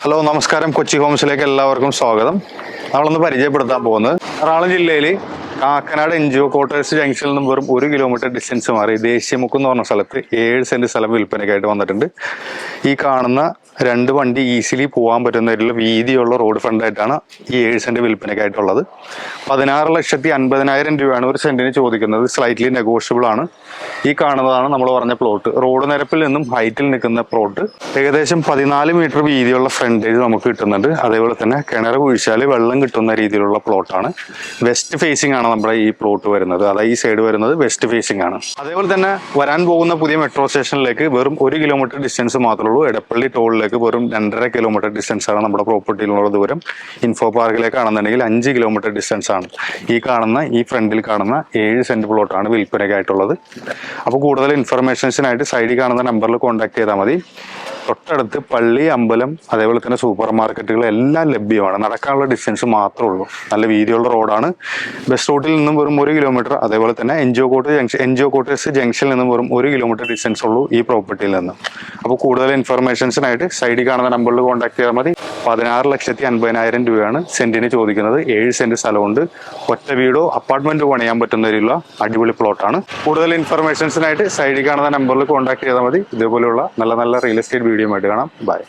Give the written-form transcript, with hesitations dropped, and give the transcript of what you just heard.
Hello നമസ്കാരം, കൊച്ചി ഹോംസിലേക്ക് എല്ലാവർക്കും സ്വാഗതം. നമ്മളൊന്ന് പരിചയപ്പെടുത്താൻ പോകുന്നത് എറണാകുളം ജില്ലയിൽ കാക്കനാട് NGO ക്വാർട്ടേഴ്സ് ജംഗ്ഷനിൽ നിന്നും വെറും 1 കിലോമീറ്റർ ഡിസ്റ്റൻസ് മാറി ദേശീയമുക്ക് എന്ന് പറഞ്ഞ സ്ഥലത്ത് 7 സെന്റ് സ്ഥലം വിൽപ്പനയ്ക്കായിട്ട് വന്നിട്ടുണ്ട്. ഈ കാണുന്ന 2 വണ്ടി ഈസിലി പോകാൻ പറ്റുന്ന രീതിയിലുള്ള വീതിയുള്ള റോഡ് ഫ്രണ്ടായിട്ടാണ് ഈ 7 സെന്റ് വിൽപ്പനയ്ക്കായിട്ടുള്ളത്. 16,50,000 രൂപയാണ് ഒരു സെന്റിന് ചോദിക്കുന്നത്. സ്ലൈറ്റ്ലി നെഗോഷ്യബിൾ ആണ്. ഈ കാണുന്നതാണ് നമ്മൾ പറഞ്ഞ പ്ലോട്ട്. റോഡ് നിരപ്പിൽ നിന്നും ഹൈറ്റിൽ നിൽക്കുന്ന പ്ലോട്ട്. ഏകദേശം 14 മീറ്റർ വീതിയുള്ള ഫ്രണ്ടേജ് നമുക്ക് കിട്ടുന്നുണ്ട്. അതേപോലെ തന്നെ കിണർ കുഴിച്ചാൽ വെള്ളം കിട്ടുന്ന രീതിയിലുള്ള പ്ലോട്ടാണ്. വെസ്റ്റ് ഫേസിംഗ് ആണ് നമ്മുടെ ഈ പ്ലോട്ട് വരുന്നത്. അതായത് ഈ സൈഡ് വരുന്നത് വെസ്റ്റ് ഫേസിംഗ് ആണ്. അതേപോലെ തന്നെ വരാൻ പോകുന്ന പുതിയ മെട്രോ സ്റ്റേഷനിലേക്ക് വെറും 1 കിലോമീറ്റർ ഡിസ്റ്റൻസ് മാത്രമേ ഉള്ളൂ. എടപ്പള്ളി ടോളിലേക്ക് വെറും 2.5 കിലോമീറ്റർ ഡിസ്റ്റൻസ് ആണ് നമ്മുടെ പ്രോപ്പർട്ടിയിലുള്ള ദൂരം. ഇൻഫോ പാർക്കിലേക്കാണെന്നുണ്ടെങ്കിൽ 5 കിലോമീറ്റർ ഡിസ്റ്റൻസ് ആണ്. ഈ ഫ്രണ്ടിൽ കാണുന്ന 7 സെന്റ് പ്ലോട്ടാണ് വിൽപ്പനയ്ക്കായിട്ടുള്ളത്. അപ്പോൾ കൂടുതൽ ഇൻഫർമേഷൻസിനായിട്ട് സൈഡിൽ കാണുന്ന നമ്പറിൽ കോൺടാക്ട് ചെയ്താൽ മതി. തൊട്ടടുത്ത് പള്ളി, അമ്പലം, അതേപോലെ തന്നെ സൂപ്പർ മാർക്കറ്റുകൾ എല്ലാം ലഭ്യമാണ്. നടക്കാനുള്ള ഡിസ്റ്റൻസ് മാത്രമേ ഉള്ളൂ. നല്ല വീതിയുള്ള റോഡാണ്. ബസ് റൂട്ടിൽ നിന്നും വെറും 1 കിലോമീറ്റർ, അതേപോലെ തന്നെ NGO ക്വാർട്ടേഴ്സ് ജംഗ്ഷനിൽ നിന്നും വെറും 1 കിലോമീറ്റർ ഡിസ്റ്റൻസ് ഉള്ളൂ ഈ പ്രോപ്പർട്ടിയിൽ നിന്ന്. അപ്പോൾ കൂടുതൽ ഇൻഫർമേഷൻസിനായിട്ട് സൈഡിൽ കാണുന്ന നമ്പറിൽ കോൺടാക്ട് ചെയ്താൽ മതി. 16,50,000 രൂപയാണ് സെന്റിന് ചോദിക്കുന്നത്. 7 സെന്റ് സ്ഥലമുണ്ട്. ഒറ്റ വീടോ അപ്പാർട്ട്മെന്റോ പണിയാൻ പറ്റുന്ന രീതിയിലുള്ള അടിപൊളി പ്ലോട്ടാണ്. കൂടുതൽ ഇൻഫർമേഷൻസിനായിട്ട് സൈഡിൽ കാണുന്ന നമ്പറിൽ കോൺടാക്ട് ചെയ്താൽ മതി. ഇതേപോലെയുള്ള നല്ല റിയൽ എസ്റ്റേറ്റ് വീഡിയോ ആയിട്ട് കാണാം. ബൈ.